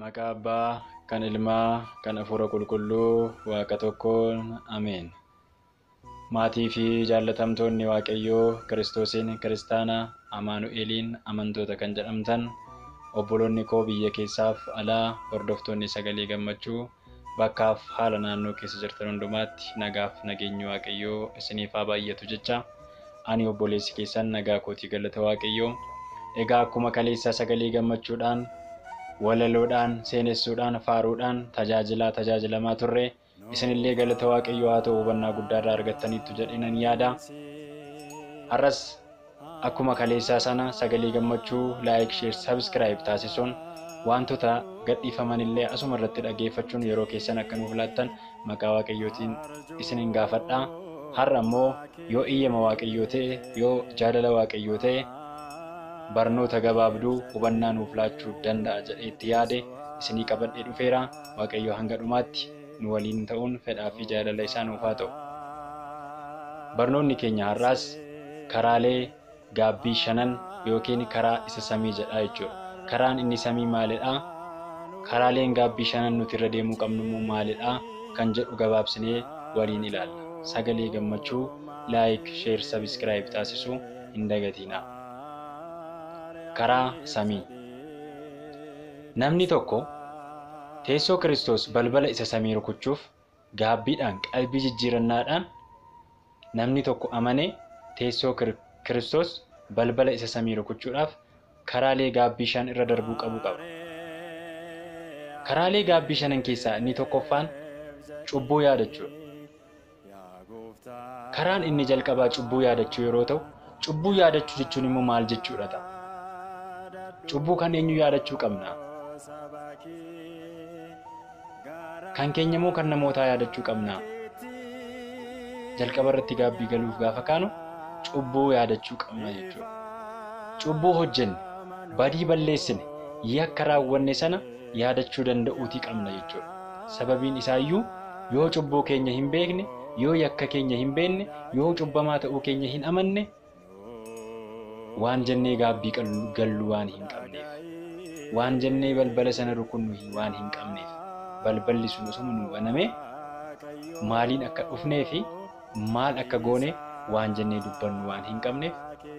Maqaa Abbaa, kan Ilmaa, kan Hafuura Qulqulluu, Waaqa tokkoon. Ameen. Maatii fi jaallatamtoonni Waaqayyoo Kiristoosiin Kiristaanaa Amaanu'eliin amantoota kan jedhamtan obboloonni koo biyya keessaaf alaa hordoftoonni sagalee gammachuu bakkaaf haala naannoo keessa jirtan hundumaatti nagaaf nageenyi Waaqayyoo isiniif haa baay'atu jecha ani obboleessi keessan nagaa kootii galata Waaqayyoo. Egaa akkuma kaleessa sagalee gammachuudhaan walaloodhaan seenessuudhaan faaruudhaan tajaajilamaa turre isinillee galata Waaqayyoo haa ta'u hubannaa guddaarraa argattaniittu jedheen yaada. Har'as akkuma kaleessaa sana sagalee gammachuu like, share, subscribe taasisuun wantoota gadhiifaman illee asuma irratti dhageeffachuun yeroo keessan akka nuuf laattan maqaa Waaqayyootiin isinin gaafadha. Har'a immoo yoo iyyama Waaqayyoo ta'e, yoo jaalala Waaqayyoo ta'e barnoota gabaabduu hubannaa nuuf laachuu danda'a jedhee itti yaade isinii qabadhee dhufeera. Waaqayyoo hanga dhumaatti nu waliin ta'uun fedhaa fi jaalala isaa nuuf haa ta'u. Barnoonni keenya har'aas karaalee gaabbii 5 yookiin karaa isa samii jedha jechuudha. Karaan inni samii maalidha? Karaaleen gaabbii 5 nuti irra deemuu qabnu maalidha? Kan jedhu gabaabsinee waliin ilaalla. Sagalee gammachuu like, share, subscribe taasisuu hin dagatinaa. Karaa samii. Namni tokko teessoo Kiristoos balbala isa samii rukuchuuf gaabbiidhaan qalbii jijjiirannaadhaan namni tokko amanee teessoo Kiristoos balbala isa samii rukuchuudhaaf karaalee gaabbii 5 irra darbuu qabu qaba. Karaalee gaabbii 5 keessaa inni tokkoffaan cubbuu yaadachuudha. Karaan inni jalqabaa cubbuu yaadachuu yeroo ta'u, cubbuu yaadachuu jechuun immoo maal jechuudha ta'a? Cubbuu kan eenyu yaadachuu qabna? Kan keenya moo kan namootaa yaadachuu qabna? Jalqaba irratti gaabbii galuuf gaafa kaanu cubbuu yaadachuu qabna jechuudha. Cubbuu hojjenne, badii balleessine, yakka raawwanne sana yaadachuu danda'uutii qabna jechuudha. Sababiin isaayyuu yoo cubbuu keenya hin beekne, yoo yakka keenya hin beekne, yoo cubbamaa ta'uu keenya hin amanne waan jennee gaabbii gallu waan hin qabneef, waan jennee balbala sana rukunnu waan hin qabneef, balballi sun osuma nu baname maaliin akka dhufnee fi maal akka goone waan jennee dubbannu waan hin qabneef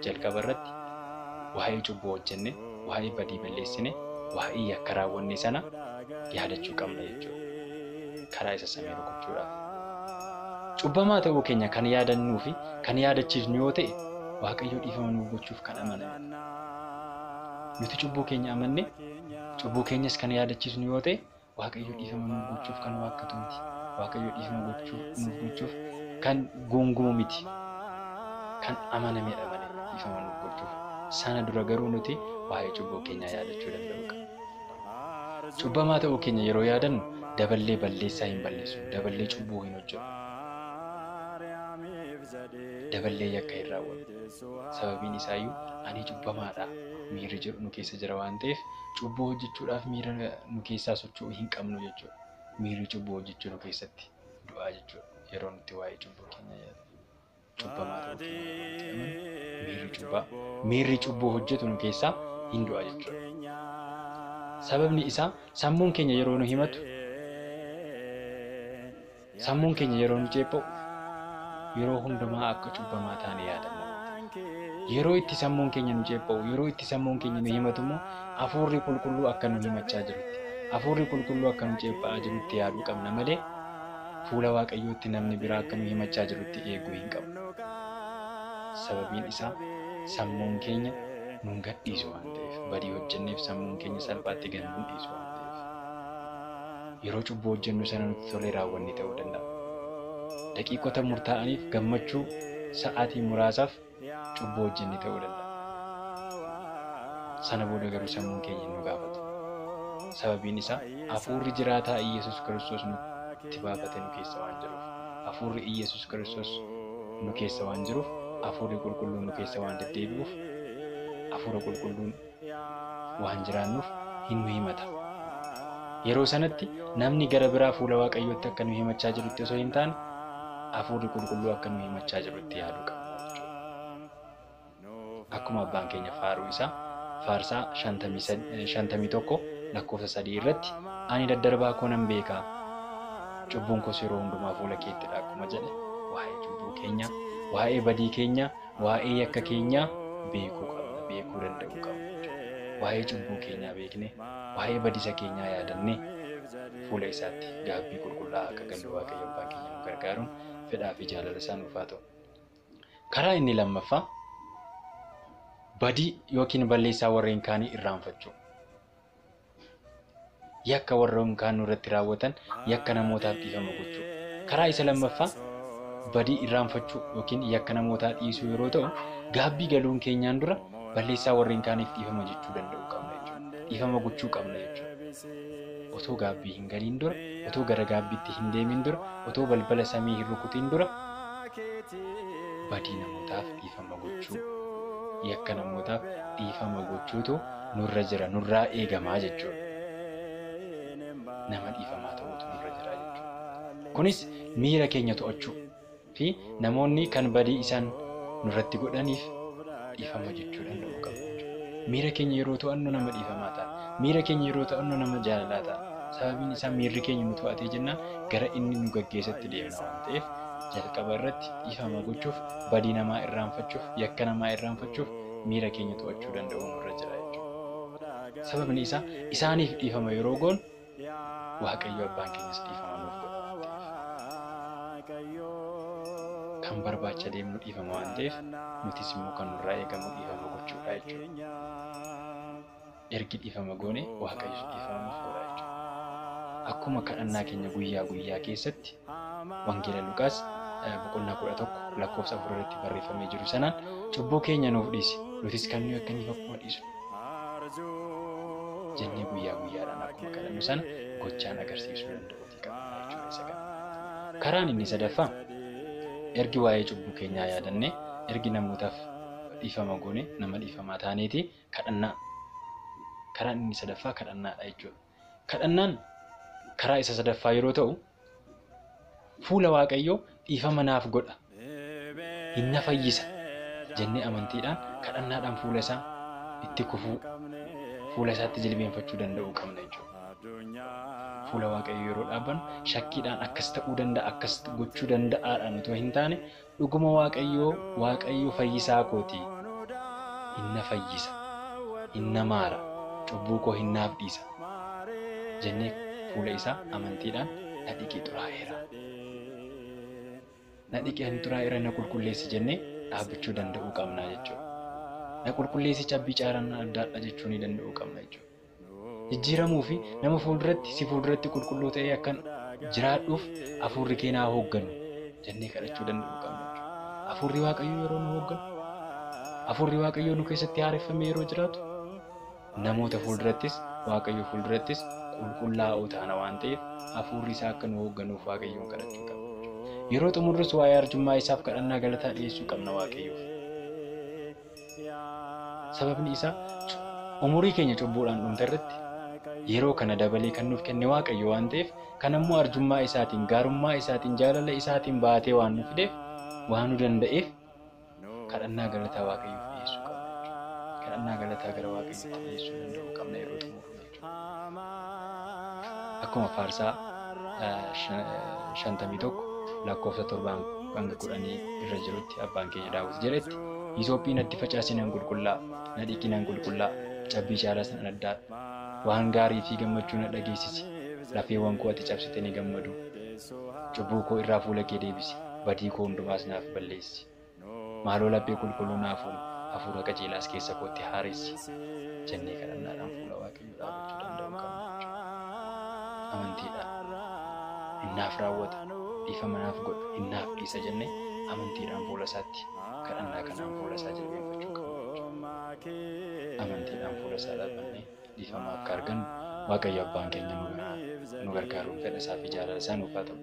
jalqaba irratti waa'ee cubbuu hojjenne, waa'ee badii balleessine, waa'ee yakka raawwanne sana yaadachuu qabna jechuudha. Karaa isa samii rukuchuudhaaf. Cubbamaa ta'uu keenya kan yaadannuu fi kan yaadachiisnu yoo ta'e Waaqayyoo dhiifama nuuf gochuuf kan amaname. Nuti cubbuu keenya amanne, cubbuu keenyas kan yaadachiisnu yoo ta'e Waaqayyoo dhiifama nuuf gochuuf kan waakkatu miti. Waaqayyoo dhiifama nuuf gochuuf kan gungumu miti. Kan amanamedha malee dhiifama nuuf gochuuf. Sana dura garuu nuti waa'ee cubbuu keenyaa yaadachuu danda'u qabna. Cubbamaa ta'uu keenya yeroo yaadannu daballee balleessaa hin balleessu, daballee cubbuu hin hojjennu. Daballee yakka hin raawwannu. Sababiin isaayyuu ani cubbamaadha miirri jedhu nu keessa jira waan ta'eef cubbuu hojjechuudhaaf miira nu keessaa socho'uu hin qabnu jechuudha. Miirri cubbuu hojjechuu nu keessatti du'aa jechuudha. Yeroo nuti waa'ee cubbuu keenya yaadnu cubbamaa ta'uu keenya miirri cubbuu hojjetu nu keessaa hin du'a jechuudha. Sababni isaa sammuun keenya yeroo nu himatu, sammuun keenya yeroo nu ceepha'u yeroo hundumaa akka cubbamaa taane yaadanna. Yeroo itti sammuun keenya nu ceepha'u, yeroo itti sammuun keenya nu himatu immoo Hafuurri Qulqulluu akka nu himachaa jirutti, Hafuurri Qulqulluu akka nu ceepha'aa jirutti yaaduu qabna malee fuula Waaqayyootti namni biraa akka nu himachaa jirutti eeguu hin qabnu. Sababiin isaa sammuun keenya nun gadhiisu waan ta'eef, badii hojjenneef sammuun keenya salphaatti gad nun dhiisu waan ta'eef. Yeroo cubbuu hojjennu sana nutti tolee raawwanne ta'uu danda'a. Daqiiqota murtaa'aniif gammachuu sa'aatii muraasaaf cubbuu hojjenne ta'uu danda'a. Sana booda garuu sammuun keenya nu gaafata. Sababiin isaa Hafuurri jiraataa Iyyasuus Kiristoos nutti baafate nu keessa waan jiruuf, Hafuurri Iyyasuus Kiristoos nu keessa waan jiruuf, Hafuurri Qulqulluun nu keessa waan deddeebi'uuf, Hafuura Qulqulluun waan jiraannuuf hin nu himata. Yeroo sanatti namni gara biraa fuula Waaqayyootti akka nu himachaa jirutti osoo hin taane Hafuurri Qulqulluu akka nu himachaa jirutti yaaduu qabna jechuudha. Akkuma abbaan keenya faaruu isaa faarsaa 51 lakkoofsa 3 irratti ani daddarbaa koo nan beekaa cubbuun koos yeroo hundumaa fuula keettidha akkuma jedhe waa'ee cubbuu keenyaa, waa'ee badii keenyaa, waa'ee yakka keenyaa beekuu danda'uu qabna. Waa'ee cubbuu keenyaa beekne, waa'ee badiisa keenyaa yaadannee fuula isaatti gaabbii qulqullaa'aa akka gallu Waaqayyo abbaan keenya nu gargaaruun fedhaa fi jaalala isaa nuuf haa ta'u. Karaa inni lammaffaa badii yookiin balleessaa warreen kaanii irraanfachuu. Yakka warreen kaan nurratti raawwatan yakka namootaaf dhiifama gochuu. Karaa isa lammaffaa badii irraanfachuu yookiin yakka namootaa dhiisuu yeroo ta'u, gaabbii galuun keenyaan dura balleessaa warreen kaaniif dhiifama jechuu danda'uu qabna jechuudha. Dhiifama gochuu qabna jechuudha. Otoo gaabbii hin galiin dura, otoo gara gaabbiitti hin deemin dura, otoo balbala samii hin rukutiin dura badii namootaaf dhiifama gochuu, yakka namootaaf dhiifama gochuutu nurra jira, nurraa eegamaa jechuudha. Nama dhiifamaa ta'uutu nurra jira jechuudha. Kunis miira keenya to'achuu fi namoonni kan badii isaan nurratti godhaniif dhiifama jechuu danda'u qabna jechuudha. Miira keenya yeroo to'annu nama dhiifamaa ta'a. Miira keenya yeroo to'annu nama jaalalaa ta'a. Sababiin isaa miirri keenya nu to'atee jennaan gara inni nu gaggeessatti deemna waan ta'eef jalqaba irratti dhiifama gochuuf, badii namaa irraanfachuuf, yakka namaa irraanfachuuf miira keenya to'achuu danda'u nurra jira jechuudha. Sababni isaa isaaniif dhiifama yeroo goonu Waaqayyo abbaan keenyas dhiifama nuuf godha. Kan barbaacha deemnu dhiifama waan ta'eef nutis immoo kan nurraa eegamu dhiifama gochuudha jechuudha. Ergi dhiifama goone Waaqayyo dhiifama nuuf godha jechuudha. Akkuma kadhannaa keenya guyyaa guyyaa keessatti Wangeela Luqaas boqonnaa 11 lakkoofsa 4 irratti barreeffamee jiru sanaan cubbuu keenya nuuf dhiisi, nutis kan nuyi akkaniif akkuma dhiisu jennee guyyaa guyyaadhaan akkuma kadhannu sana gochaan agarsiisuu danda'uuti qabna jechuudha isa kana. Karaan inni sadaffaa ergi waa'ee cubbuu keenyaa yaadannee ergi namootaaf dhiifama goone nama dhiifamaa taaneeti kadhannaa. Karaan inni sadaffaa kadhannaadha jechuudha. Kadhannaan karaa isa sadaffaa yeroo ta'u fuula Waaqayyoo dhiifama naaf godha, hinna fayyisa jennee amantiidhaan kadhannaadhaan fuula isaa itti kufuu, fuula isaatti jilbeenfachuu danda'uu qabna jechuudha. Fuula Waaqayyoo yeroo dhaabbannu shakkiidhaan akkas ta'uu danda'a, akkas gochuu danda'aadhaan otoo hin taane dhuguma Waaqayyoo fayyisaa kooti, hinna fayyisa, hinna maara, cubbuu koo hinnaaf dhiisa jennee fuula isaa amantiidhaan na dhiqii xuraa'eera, na dhiqii ani xuraa'eera na qulqulleessi jennee dhaabbachuu danda'uu qabna jechuudha. Na qulqulleessi cabbii caaraan addaadha jechuu ni danda'uu qabna jechuudha. Jijjiiramuu fi nama si fuulduratti qulqulluu ta'ee akkan jiraadhuuf hafuurri kee naa hoogganu jennee kadhachuu danda'uu qabna jechuudha. Hafuurri Waaqayyoo yeroo nu hoogganu, hafuurri Waaqayyoo nu keessatti haareffamee yeroo jiraatu namoota fuuldurattis Waaqayyoo fuuldurattis qulqullaa'oo taana waan ta'eef hafuurri isaa akka nu hoogganuuf Waaqayyoon kadhachuu qabna. Yeroo xumurrus waa'ee arjummaa isaaf kadhannaa galataa dhiyeessuu qabna Waaqayyoof. Sababni isaa umurii keenya cubbuudhaan dhumte irratti yeroo kana dabalee kan nuuf kenne Waaqayyo waan ta'eef kan ammoo arjummaa isaatiin, gaarummaa isaatiin, jaalala isaatiin baatee waan nu fideef, waan nu danda'eef kadhannaa galataa Waaqayyoof dhiyeessuu qabna jechuudha. Kadhannaa galataa gara Waaqayyootti dhiyeessuu danda'uu qabna yeroo xumurru jechuudha. Akkuma faarsaa 51 lakkoofsa 7-10 irra jirutti abbaan keenya Daawit jedhetti Hiisophii natti facaasinan qulqullaa, na dhiqinan qulqullaa, cabbii caalaas nan addaadha. Waan gaarii fi gammachuu na dhageessisi, lafeewwan koo ati cabsite ni gammadu. Cubbuu koo irraa fuula kee deebisi, badii koo hundumaas naaf balleessi. Maaloo laphee qulqulluu naaf uumu, hafuura qajeelaas keessa kootti haaressi jennee kadhannaadhaan fuula Waaqayyoo dhaabbachuu danda'uu qabna jechuudha. Amantiidhaan hinnaaf raawwata, dhiifama naaf godha, hinnaaf dhiisa jennee amantiidhaan fuula isaatti kadhannaa kanaan fuula isaa jilbeenfachuu qabna jechuudha. Amantiidhaan fuula isaa dhaabbannee dhiifama akka argannu Waaqayyo abbaan keenya nu gargaaruun fedha isaa fi jaalala isaa nuuf haa ta'u.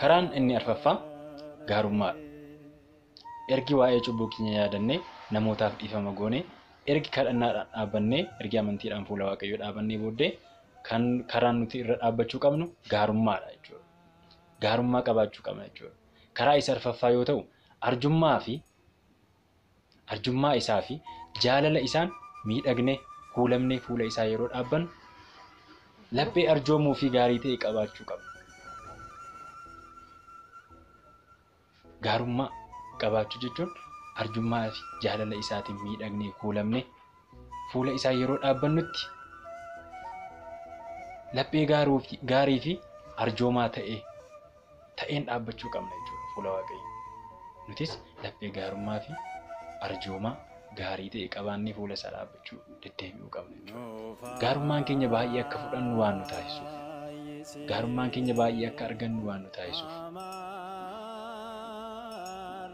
Karaan inni arfaffaa gaarummaadha. Ergi waa'ee cubbuu keenya yaadannee namootaaf dhiifama goone, ergi kadhannaadhaan dhaabbannee, ergi amantiidhaan fuula Waaqayyoo dhaabannee booddee kan karaan nuti irra dhaabbachuu qabnu gaarummaadha jechuudha. Gaarummaa qabaachuu qabna jechuudha. Karaa isa arfaffaa yoo ta'u, arjummaa isaa fi jaalala isaan miidhagnee kuulamnee fuula isaa yeroo dhaabbannu laphee arjoomuu fi gaarii ta'e qabaachuu qabna. Gaarummaa qabaachuu jechuun arjummaa fi jaalala isaatiin miidhagnee kuulamne fuula isaa yeroo dhaabbannutti laphee gaarii fi arjoomaa ta'een dhaabbachuu qabna jechuudha fuula Waaqayyoo. Nutis laphee gaarummaa fi arjoomaa gaarii ta'e qabaannee fuula isaa dhaabbachuu deddeebi'uu qabna jechuudha. Gaarummaan keenya baay'ee akka fudhannu waan nu taasisuuf, gaarummaan keenya baay'ee akka argannu waan nu taasisuuf,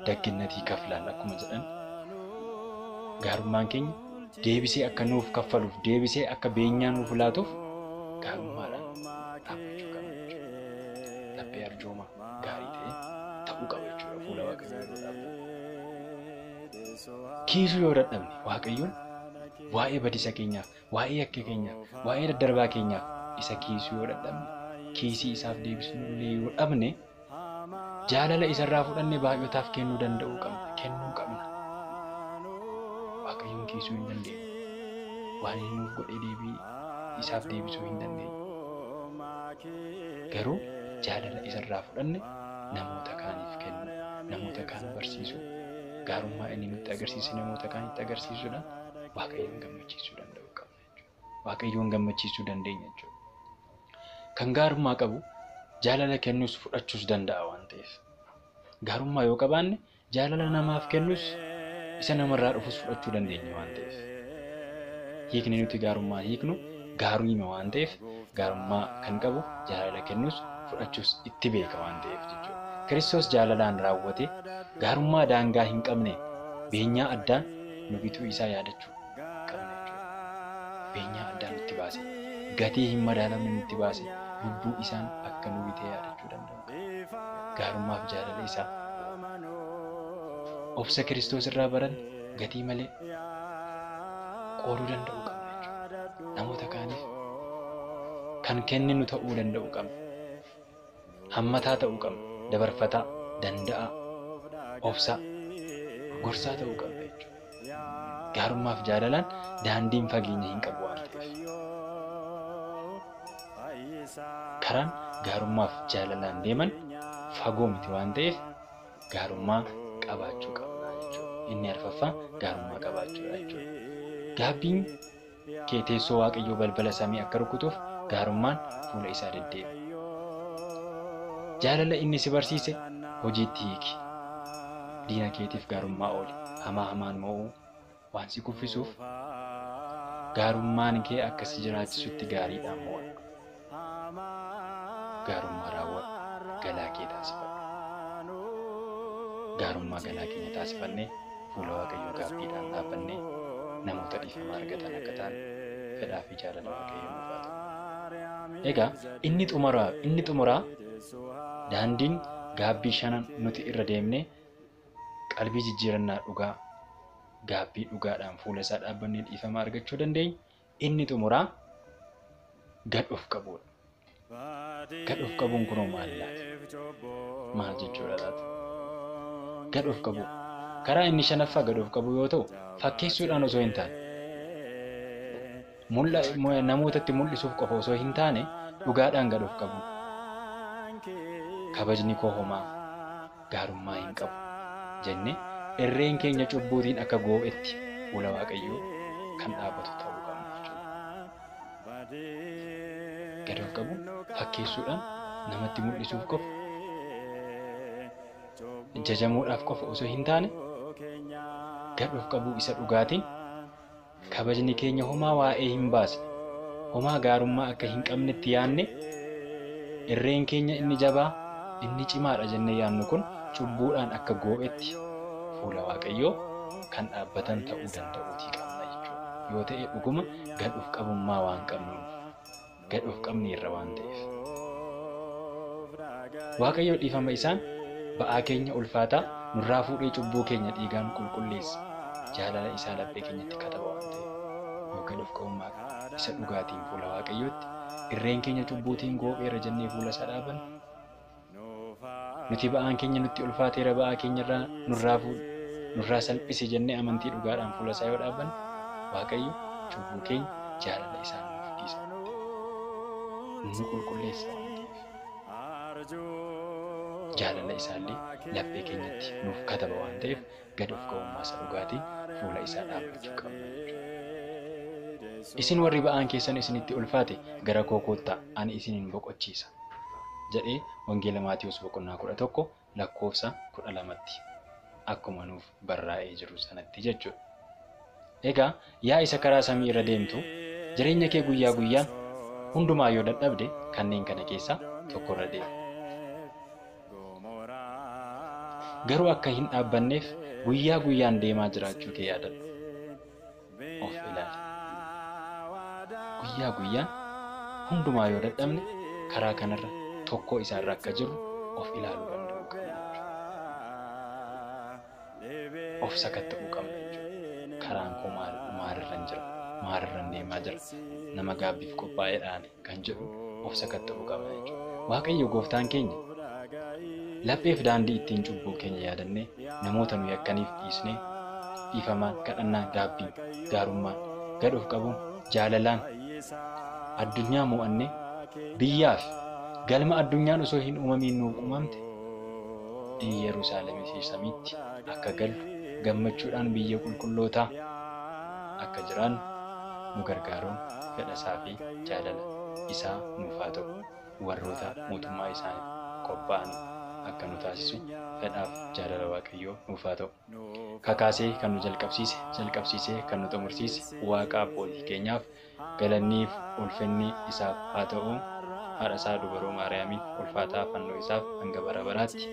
dagginnatii kaflaan akkuma jedhan gaarummaan keenya deebisee akka nuuf kaffaluuf, deebisee akka beenyaa nuuf laatuuf gaarummaadhaan dhaabbachuu qabna jechuudha. Laphee arjoomaa gaarii ta'e ta'uu qaba jechuudha fuula Waaqayyoo yeroo dhaabbannu. Kiisuu yoo dadhabne Waaqayyoon waa'ee badisa keenyaaf, waa'ee yakka keenyaaf, waa'ee daddarbaa keenyaaf isa kiisuu yoo dadhabne, kiisii isaaf deebisnuu yoo dhabne, jaalala isarraa fudhannee baay'ootaaf kennuu danda'uu qabna, kennuu qabna. Waaqayyoon kiisuu hin dandeenye. Waan inni nuuf godhee deebii isaaf deebisuu hin dandeenye. Garuu jaalala isarraa fudhanne namoota kaaniif kennu, namoota kaan barsiisuu, gaarummaa inni nutti agarsiise namoota kaanitti agarsiisuudhaan Waaqayyoon gammachiisuu danda'uu qabna jechuudha. Waaqayyoon gammachiisuu dandeenya jechuudha. Kan gaarummaa qabu jaalala kennuus fudhachuus danda'a waan ta'eef. Gaarummaa yoo qabaanne jaalala namaaf kennuus isa namarraa dhufus fudhachuu dandeenya waan ta'eef. Hiikni nuti gaarummaa hiiknu gaarummaa waan ta'eef gaarummaa kan qabu jaalala kennuus fudhachuus itti beeka waan ta'eef jechuudha. Kiristoos jaalalaan raawwate gaarummaa daangaa hin qabne beenyaa addaan nu bituu isaa yaadachuu qabna jechuudha. Beenyaa addaan nutti baase, gatii hin madaalamne nutti baase, lubbuu isaan akka nu bitee yaadachuu danda'u. Gaarummaaf jaalala isaa obsa Kiristoos irraa baran gatii malee qooduu danda'uu qabna jechuudha. Namoota kaaniif kan kenninu ta'uu danda'uu qabna. Hammataa ta'uu qabna. Dabarfataa, danda'aa, obsaa, gorsaa ta'uu qabna jechuudha. Gaarummaaf jaalalaan daandiin fageenya hin qabu waan ta'eef. Karaan gaarummaaf jaalalaan deeman fagoo miti waan ta'eef gaarummaa qabaachuu qabna jechuudha. Inni arfaffaa gaarummaa qabaachuudha jechuudha. Gaabbiin kee teessoo Waaqayyoo balbala samii akka rukutuuf gaarummaan fuula isaa deddeebi'a. Jaalala inni si barsiise hojiitti hiiki. Diina keetiif gaarummaa ooli. Hamaa hamaan mo'uu waan si kuffisuuf gaarummaan kee akka si jiraachisutti gaariidhaan mo'adhu. Gaarummaa raawwadhu. Galaa kee taasifadhu. Gaarummaa galaa keenya taasifannee fuula Waaqayyoo gaabbiidhaan dhaabbannee namoota dhiifama argatan akka ta'an fedhaa fi jaalala Waaqayyoo nuuf haa ta'u. Egaa inni xumuraa daandiin gaabbii shanan nuti irra deemnee qalbii jijjiirannaa dhugaa gaabbii dhugaadhaan fuula isaa dhaabbannee dhiifama argachuu dandeenya. Inni xumuraa gad of qabuudha. Gad of qabuun kunoo maal laata? Maal jechuudha laata? Gad of qabu. Karaa inni shanaffaa gad of qabu yoo ta'u fakkeessuudhaan osoo hin taane namootatti mul'isuuf qofa osoo hin taane dhugaadhaan gad of qabu. Kabajni koo homaa gaarummaa hin qabu jennee irreen keenya cubbuutiin akka goo'etti fuula Waaqayyoo kan dhaabbatu ta'uu qabna jechuudha. Gad of qabu fakkeessuudhaan namatti mul'isuuf qofa jajamuudhaaf qofa osoo hin taane gad of qabu isa dhugaatiin kabajni keenya homaa waa'ee hin baasne homaa gaarummaa akka hin qabnetti yaanne irreen keenya inni jabaa inni cimaadha jennee yaannu kun cubbuudhaan akka goo'etti fuula Waaqayyoo kan dhaabbatan ta'uu danda'uutii qabna jechuudha. Yoo ta'e dhuguma gad of qabummaa waan qabnuuf gad of qabne irra waan ta'eef. Waaqayyoo dhiifama isaan ba'aa keenya ulfaataa nurraa fuudhee cubbuu keenya dhiigaan qulqulleessa. Jaalala isaa laphee keenyatti kataba waan ta'eef. Yoo gad of qabummaa isa dhugaatiin fuula Waaqayyootti irreen keenya cubbuutiin goo'eera jennee fuula isaa dhaabanne. Nuti ba'aan keenya nutti ulfaateera ba'aa keenyarraa nurraa salphise jennee amantii dhugaadhaan fuula isaa yoo dhaabanne Waaqayyo cubbuu keenya jaalala isaa nuuf dhiisa. nu qulqulleessa waan ta'eef. Jaalala isaallee laphee keenyatti nuuf kataba waan ta'eef gad of ga'ummaa isa dhugaatiin fuula isaa dhaabbachuu qabna. Isin warri ba'aan keessan isinitti ulfaate gara koo koottaa ani isinin boqochiisa jedhee wangeela Maatiyos boqonnaa 11 lakkoofsa 12tti akkuma nuuf barraa'ee jiru sanatti jechuudha. Egaa yaa isa karaa samii irra deemtu jireenya kee guyyaa guyyaan hundumaa yoo dadhabde kanneen kana keessaa tokko irra deemi. Garuu akka hin dhaabbanneef guyyaa guyyaan deemaa jiraachuu kee yaadadhu. Of ilaali. Guyyaa guyyaan hundumaa yoo dadhabne karaa kanarra tokko isaarra akka jiru of ilaaluu danda'uu qabna. Of sakatta'uu qabna jechuudha. Karaan koo maalirran jira? Maalirran deemaa jira? Nama gaabbiif qophaa'eedhaan kan jedhu of sakatta'uu qabna jechuudha. Waaqayyo gooftaan keenya lapheef daandii ittiin cubbuu keenya yaadannee namoota nuyi akkaniif dhiisnee dhiifamaan kadhannaa gaabbii gaarummaan gad of qabuun jaalalaan addunyaa mo'annee biyyaaf galma addunyaan osoo hin uumamiin nuuf uumamte Yerusaalem samiitti akka gallu gammachuudhaan biyya qulqullootaa akka jiraannu nu gargaaruun fedhasaa fi jaalala isaa nuuf haa ta'u. Warroota mootummaa isaaniif qophaa'an akka nu taasisu fedhaaf jaalala Waaqayyoo nuuf haa ta'u. Kakaasee kan nu jalqabsiisee kan nu xumursiise Waaqa abbootii keenyaaf galanniif ulfinni isaaf haa ta'u. Haadha isaa dubaroo Maariyaamiin ulfaataa fannoo isaaf hanga bara baraatti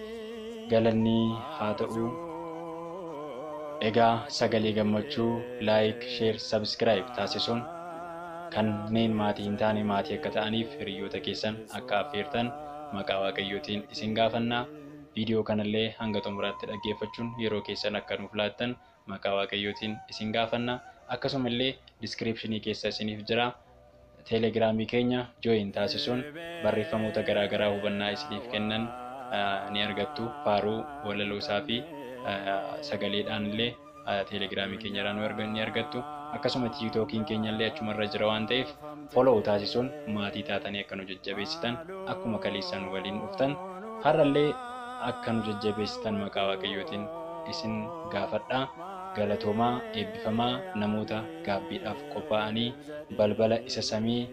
galanni haa ta'u. Egaa sagalee gammachuu laayik, sheer, sabskiraayib taasisuun kanneen maatii hin taane maatii akka ta'aniif hiriyoota keessan akka affeertan maqaa Waaqayyootiin isin gaafannaa. Viidiyoo kanallee hanga xumuraatti dhaggeeffachuun yeroo keessan akka nuuf laattan maqaa Waaqayyootiin isin gaafannaa. Akkasumallee diskiripshinii keessa isiniif jira teelegiraamii keenya jooyin taasisuun barreeffamoota garaagaraa hubannaa isiniif kennan ni argattu. Faaruu walaloosaa fi sagaleedhaan illee teelegiraamii keenyarraa ni argattu. Akkasuma tiktookiin keenyallee achumarra jira waan ta'eef follow taasisuun maatii taatanii akka nu jajjabeessitan akkuma kaleessan waliin dhuftan har'allee akka nu jajjabeessitan maqaa Waaqayyootiin isin gaafadhaa. Galatoomaa eebbifamaa namoota gaabbiidhaaf qophaa'anii balbala isa samii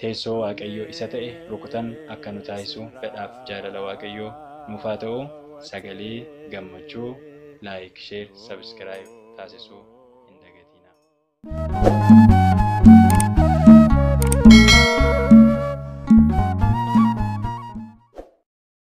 teessoo Waaqayyoo isa ta'e rukutan akka nu taasisu fedhaaf jaalala Waaqayyoo nuuf haa ta'u. Sagalee gammachuu laayik, sheer, sabskiraayib taasisuu hin dagatinaa.